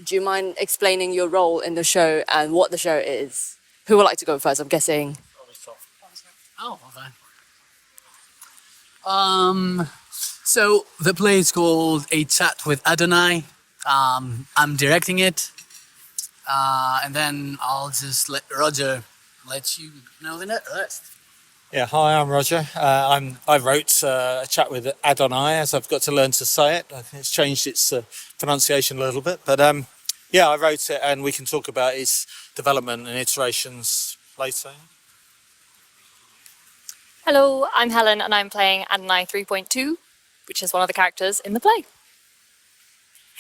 do you mind explaining your role in the show and what the show is? Who would like to go first? I'm guessing. Oh, well then. So the play is called A Chat with Adonai. I'm directing it. And then I'll just let Roger let you know the rest. Yeah, hi, I'm Roger. I wrote A Chat with Adonai, as I've got to learn to say it. I think it's changed its pronunciation a little bit. But yeah, I wrote it, and we can talk about its development and iterations later. Hello, I'm Helen and I'm playing Adonai 3.2, which is one of the characters in the play.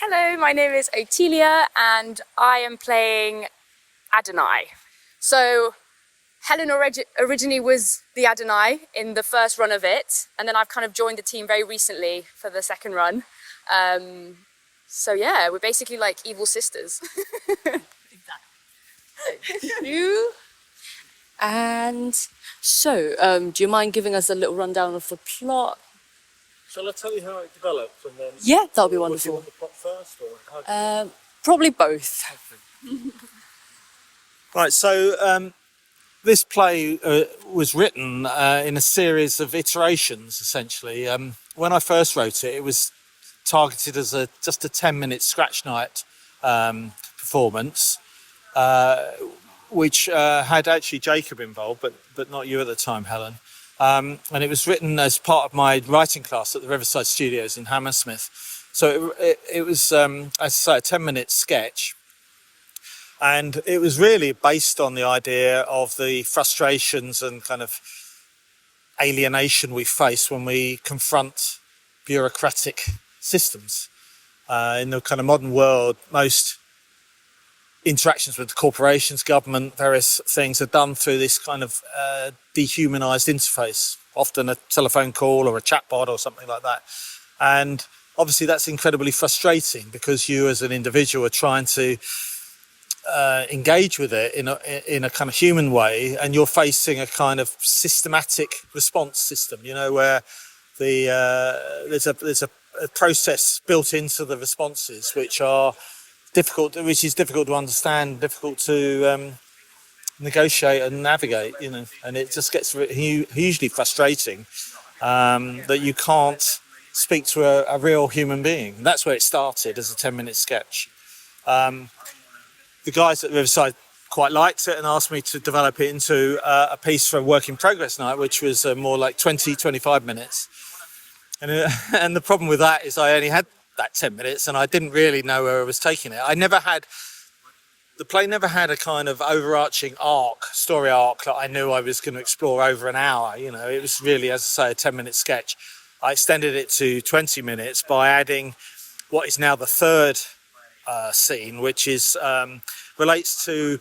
Hello, my name is Otilia and I am playing Adonai. So Helen originally was the Adonai in the first run of it, and then I've kind of joined the team very recently for the second run. So yeah, we're basically like evil sisters. You. And so, do you mind giving us a little rundown of the plot? Shall I tell you how it developed? And then Yeah, that would be do you wonderful. want the plot first? Or how do you Probably both. Right, so this play was written in a series of iterations, essentially. When I first wrote it, it was targeted as just a 10-minute scratch night performance, which had actually Jacob involved, but not you at the time, Helen. And it was written as part of my writing class at the Riverside Studios in Hammersmith. So it was, as I say, a 10-minute sketch. And it was really based on the idea of the frustrations and kind of alienation we face when we confront bureaucratic systems. In the kind of modern world, most interactions with corporations, government, various things are done through this kind of dehumanized interface, often a telephone call or a chatbot or something like that. And obviously that's incredibly frustrating because you as an individual are trying to engage with it in a kind of human way, and you're facing a kind of systematic response system, you know, where there's a process built into the responses which is difficult to understand, difficult to negotiate and navigate, you know, and it just gets hugely frustrating that you can't speak to a real human being. That's where it started, as a 10-minute sketch. The guys at Riverside quite liked it and asked me to develop it into a piece for a work in progress night, which was more like 20-25 minutes. And the problem with that is I only had that 10 minutes and I didn't really know where I was taking it. The play never had a kind of overarching story arc that I knew I was going to explore over an hour. You know, it was really, as I say, a 10-minute sketch. I extended it to 20 minutes by adding what is now the third scene, which is relates to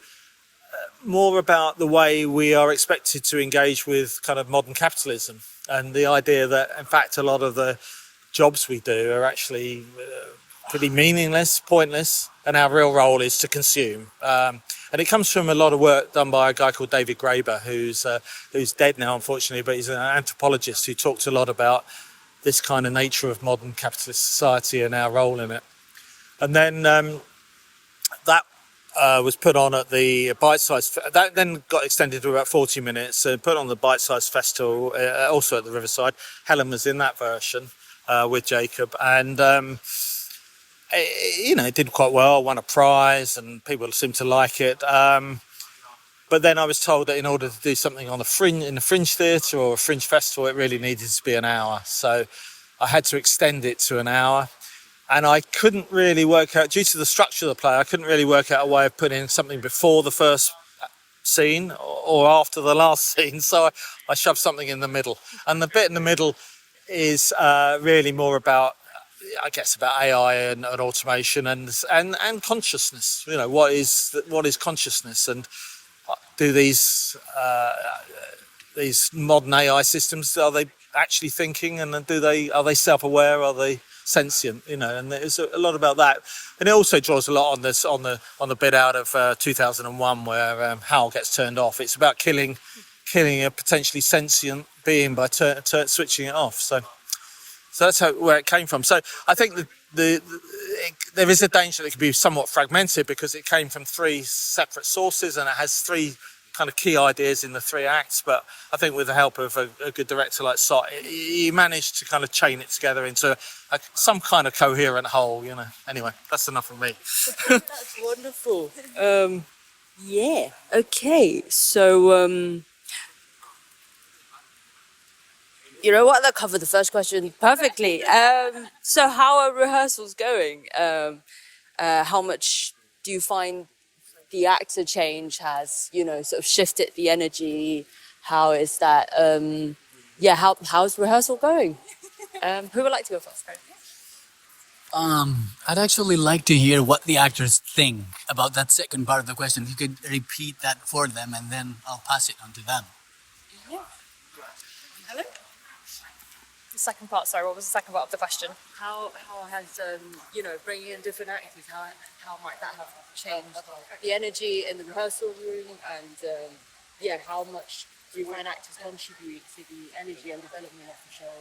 more about the way we are expected to engage with kind of modern capitalism, and the idea that in fact a lot of the jobs we do are actually pretty meaningless, pointless, and our real role is to consume. And it comes from a lot of work done by a guy called David Graeber, who's dead now unfortunately, but he's an anthropologist who talked a lot about this kind of nature of modern capitalist society and our role in it. And then that was put on at the Bite Size. That then got extended to about 40 minutes and put on the Bite Size Festival, also at the Riverside. Helen was in that version with Jacob, and it did quite well. Won a prize, and people seemed to like it. But then I was told that in order to do something on in a Fringe theatre or a Fringe festival, it really needed to be an hour. So I had to extend it to an hour. And I couldn't really work out, due to the structure of the play, I couldn't really work out a way of putting something before the first scene or after the last scene. So I shoved something in the middle. And the bit in the middle is really more about, I guess, about AI and automation and consciousness. You know, what is consciousness, and do these modern AI systems, are they actually thinking, and are they self-aware, are they sentient, you know? And there's a lot about that, and it also draws a lot on this on the bit out of 2001 where Hal gets turned off. It's about killing a potentially sentient being by switching it off. So that's where it came from. So I think there is a danger that it could be somewhat fragmented because it came from 3 separate sources and it has 3 kind of key ideas in the 3 acts. But I think with the help of a good director like Sot, he managed to kind of chain it together into some kind of coherent whole, you know. Anyway, that's enough from me. That's wonderful. Yeah. Okay. So, you know what? That covered the first question perfectly. So how are rehearsals going? How much do you find the actor change has, you know, sort of shifted the energy? How is that? Yeah. How's rehearsal going? Who would like to go first? I'd actually like to hear what the actors think about that second part of the question. If you could repeat that for them, and then I'll pass it on to them. Helen? The second part, sorry, what was the second part of the question? How has you know, bringing in different actors, how might that have changed the energy in the rehearsal room, and yeah, how much do you find actors contribute to the energy and development of the show?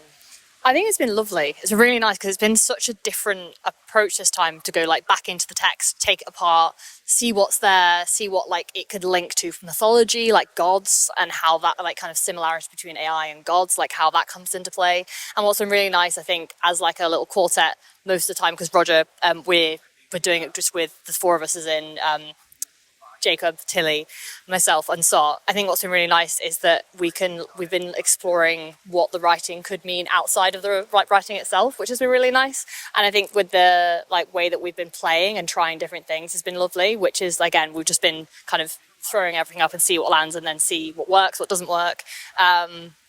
I think it's been lovely. It's really nice because it's been such a different approach this time to go like back into the text, take it apart, see what's there, see what like it could link to mythology, like gods, and how that like kind of similarity between AI and gods, like how that comes into play. And what's been really nice, I think, as like a little quartet most of the time, because Roger, we're doing it just with the 4 of us, as in Jacob, Tilly, myself, and Sot. I think what's been really nice is that we've been exploring what the writing could mean outside of the writing itself, which has been really nice. And I think with the like way that we've been playing and trying different things has been lovely, which is, again, we've just been kind of throwing everything up and see what lands and then see what works, what doesn't work.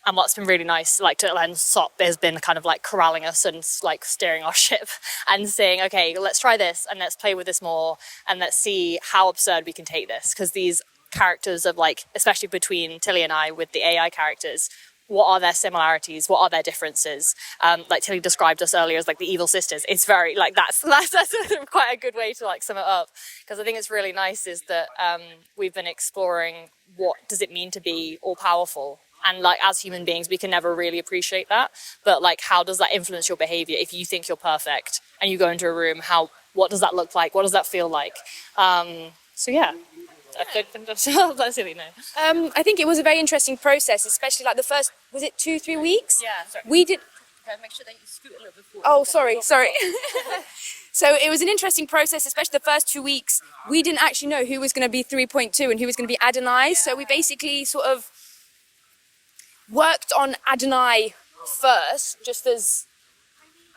And what's been really nice, like to lend Sot has been kind of like corralling us and like steering our ship and saying, okay, let's try this and let's play with this more and let's see how absurd we can take this. Because these characters of like, especially between Tilly and I with the AI characters, what are their similarities? What are their differences? Like Tilly described us earlier as like the evil sisters. It's very like that's quite a good way to like sum it up. Because I think it's really nice is that we've been exploring what does it mean to be all powerful. And like as human beings, we can never really appreciate that. But like, how does that influence your behavior? If you think you're perfect and you go into a room, what does that look like? What does that feel like? So yeah, that's really nice. I think it was a very interesting process, especially like the first, was it 2-3 weeks? Yeah, sorry. We did. Okay, make sure that you scoot a little bit forward. Oh, sorry. So it was an interesting process, especially the first 2 weeks. We didn't actually know who was going to be 3.2 and who was going to be Adonai. So we basically sort of worked on Adonai first, just as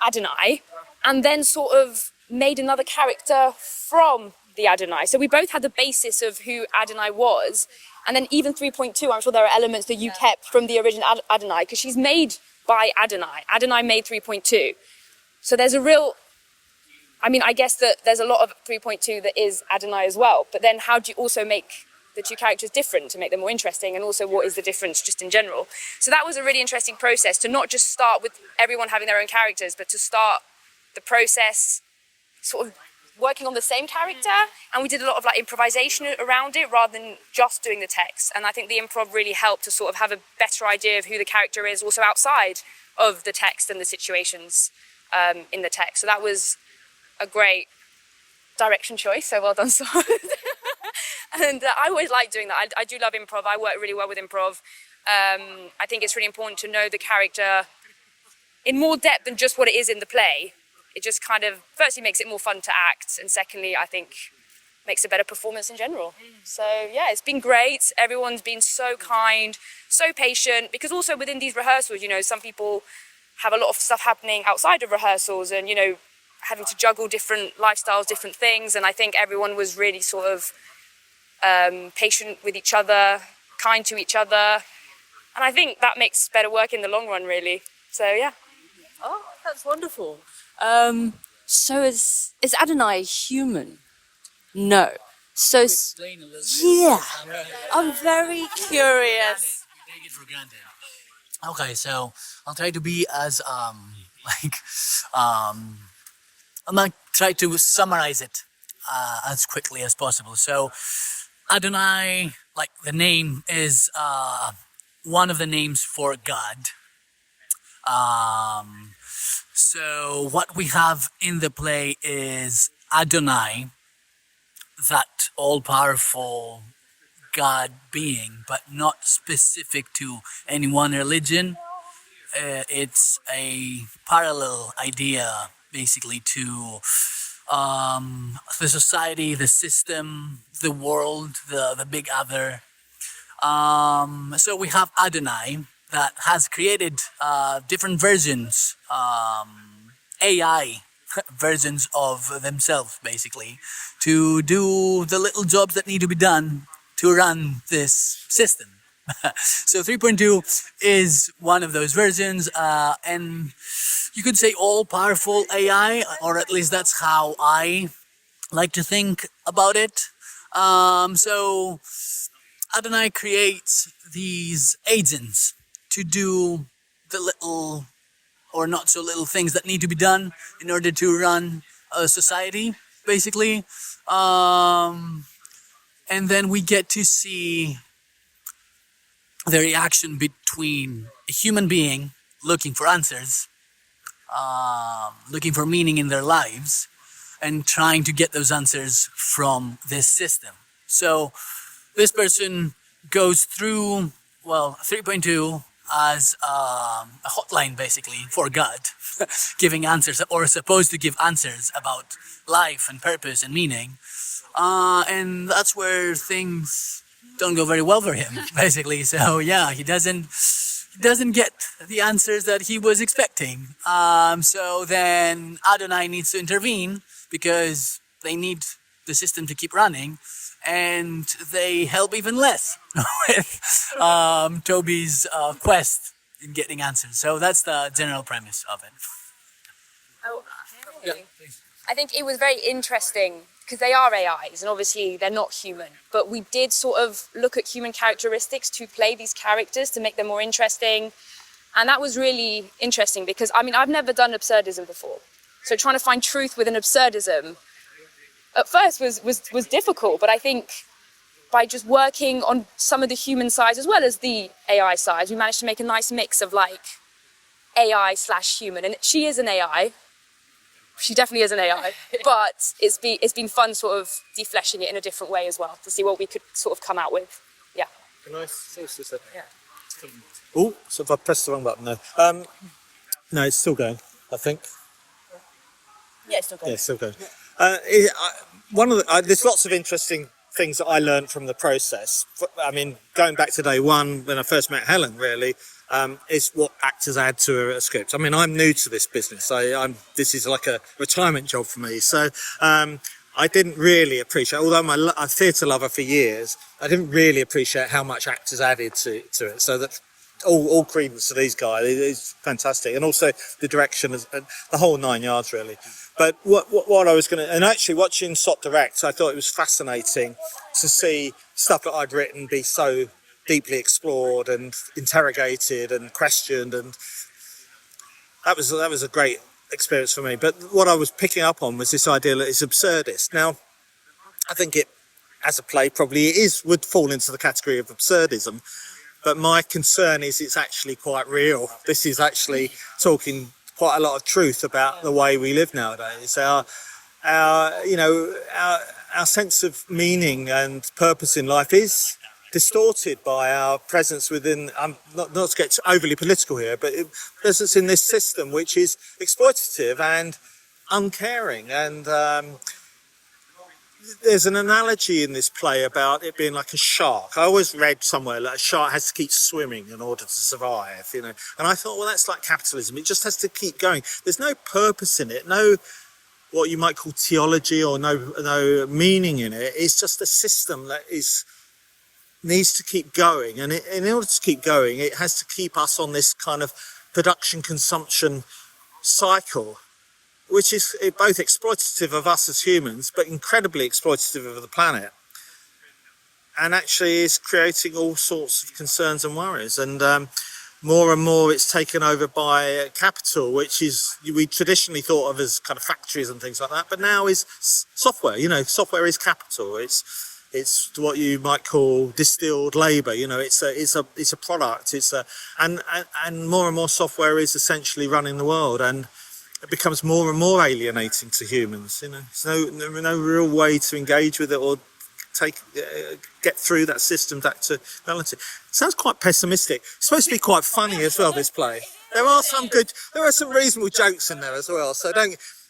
Adonai, and then sort of made another character from the Adonai. So we both had the basis of who Adonai was, and then even 3.2, I'm sure there are elements that you kept from the original Adonai, because she's made by Adonai. Adonai made 3.2. So there's a real, I mean, I guess that there's a lot of 3.2 that is Adonai as well, but then how do you also make the 2 characters different to make them more interesting, and also what is the difference just in general? So that was a really interesting process, to not just start with everyone having their own characters, but to start the process sort of working on the same character. And we did a lot of like improvisation around it rather than just doing the text. And I think the improv really helped to sort of have a better idea of who the character is also outside of the text and the situations in the text. So that was a great direction choice, so well done, Sot. And I always like doing that. I do love improv. I work really well with improv. I think it's really important to know the character in more depth than just what it is in the play. It just kind of, firstly, makes it more fun to act, and secondly, I think makes a better performance in general. So yeah, it's been great. Everyone's been so kind, so patient, because also within these rehearsals, you know, some people have a lot of stuff happening outside of rehearsals and, you know, having to juggle different lifestyles, different things. And I think everyone was really sort of patient with each other, kind to each other. And I think that makes better work in the long run, really. So yeah. Oh, that's wonderful. So is Adonai human? No. So Explain a little bit. yeah, I'm very curious. We take it for granted. Okay, so I'll try to be as I'm gonna try to summarize it as quickly as possible. So Adonai, like the name, is one of the names for God. So what we have in the play is Adonai, that all-powerful God being, but not specific to any one religion. It's a parallel idea, basically, to the society, the system, the world, the big other. So we have Adonai that has created different versions, AI versions of themselves, basically, to do the little jobs that need to be done to run this system. So 3.2 is one of those versions, and you could say all-powerful AI, or at least that's how I like to think about it. So Adonai creates these agents to do the little or not so little things that need to be done in order to run a society, basically. And then we get to see the reaction between a human being looking for answers, looking for meaning in their lives, and trying to get those answers from this system. So this person goes through, 3.2 as a hotline, basically, for God, giving answers, or supposed to give answers about life and purpose and meaning. And that's where things don't go very well for him, basically. So yeah, he doesn't get the answers that he was expecting. So then Adonai needs to intervene because they need the system to keep running, and they help even less with Toby's quest in getting answers. So that's the general premise of it. Oh, okay. I think it was very interesting because they are AIs and obviously they're not human, but we did sort of look at human characteristics to play these characters to make them more interesting. And that was really interesting because, I mean, I've never done absurdism before. So trying to find truth within absurdism at first was difficult, but I think by just working on some of the human sides as well as the AI sides, we managed to make a nice mix of like AI/human. And she is an AI. She definitely is an AI, but it's been fun sort of defleshing it in a different way as well to see what we could sort of come out with. Yeah. Nice. Yeah. Oh, so if I pressed the wrong button, no. No, it's still going, I think. Yeah, it's still going. Yeah, it's still going. There's lots of interesting things that I learned from the process. I mean, going back to day one when I first met Helen, really, is what actors add to a script. I mean, I'm new to this business. This is like a retirement job for me. So I didn't really appreciate, although I'm a theatre lover for years, I didn't really appreciate how much actors added to it. So that all credence to these guys. It's fantastic, and also the direction, the whole 9 yards, really. But what I was going to, and actually watching Sot direct, I thought it was fascinating to see stuff that I'd written be so deeply explored and interrogated and questioned, and that was a great experience for me. But what I was picking up on was this idea that it's absurdist. Now, I think it, as a play, probably would fall into the category of absurdism. But my concern is it's actually quite real. This is actually talking quite a lot of truth about the way we live nowadays. Our sense of meaning and purpose in life is distorted by our presence within, not to get overly political here, but presence in this system which is exploitative and uncaring. And there's an analogy in this play about it being like a shark. I always read somewhere that a shark has to keep swimming in order to survive, And I thought, well, that's like capitalism. It just has to keep going. There's no purpose in it, no what you might call theology, or no meaning in it. It's just a system that needs to keep going. And in order to keep going, it has to keep us on this kind of production-consumption cycle, which is both exploitative of us as humans, but incredibly exploitative of the planet, and actually is creating all sorts of concerns and worries. And more and more it's taken over by capital, which we traditionally thought of as kind of factories and things like that, but now is software. Software is capital. It's what you might call distilled labor. It's a product. And more and more software is essentially running the world. And it becomes more and more alienating to humans. You know, there's no real way to engage with it or get through that system back to reality. It sounds quite pessimistic. It's supposed to be quite funny as well, this play. There are some reasonable jokes in there as well. So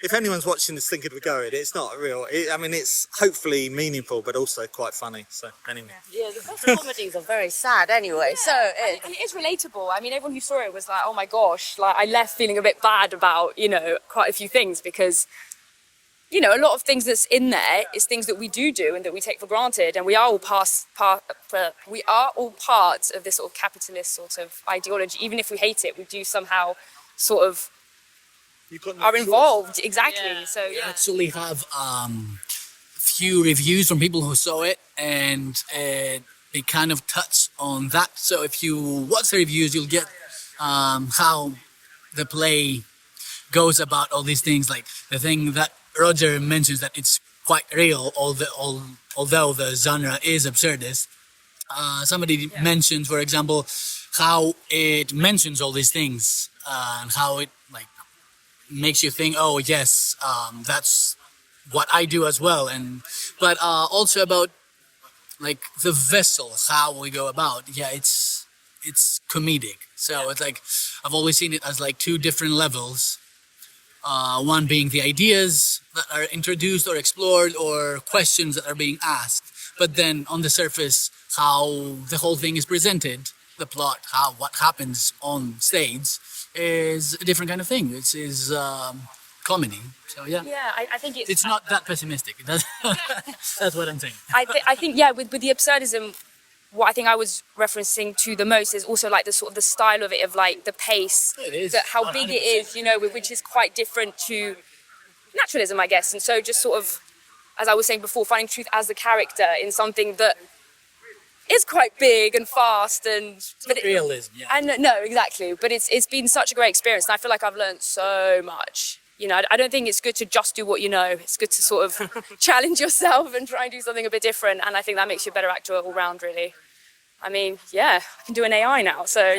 if anyone's watching this thinking of going, it's not real. It's hopefully meaningful, but also quite funny. So anyway. Yeah, the best comedies are very sad anyway. So And it is relatable. I mean, everyone who saw it was like, oh my gosh, like I left feeling a bit bad about, quite a few things because, a lot of things that's in there is things that we do and that we take for granted. And we are all we are all part of this sort of capitalist sort of ideology. Even if we hate it, we do somehow sort of are involved. Exactly. Yeah. So We actually have few reviews from people who saw it, and they kind of touch on that. So if you watch the reviews, you'll get how the play goes about all these things. Like the thing that Roger mentions, that it's quite real, although the genre is absurdist. Somebody mentioned, for example, how it mentions all these things and how it makes you think, oh yes, that's what I do as well, but also about the vessel, how we go about. Yeah, it's comedic. So it's I've always seen it as two different levels. One being the ideas that are introduced or explored, or questions that are being asked, but then on the surface, how the whole thing is presented, the plot, what happens on stage is a different kind of thing. It is comedy. So yeah, I think it's not that pessimistic. That's what I'm saying. I think with the absurdism, what I think I was referencing to the most is also the sort of the style of it, of the pace, It is. how big it is, which is quite different to naturalism, I guess. And so just sort of, as I was saying before, finding truth as the character in something that is quite big and fast Realism, yeah. And no, exactly. But it's been such a great experience, and I feel like I've learned so much. I don't think it's good to just do what you know. It's good to sort of challenge yourself and try and do something a bit different. And I think that makes you a better actor all round, really. I mean, I can do an AI now, so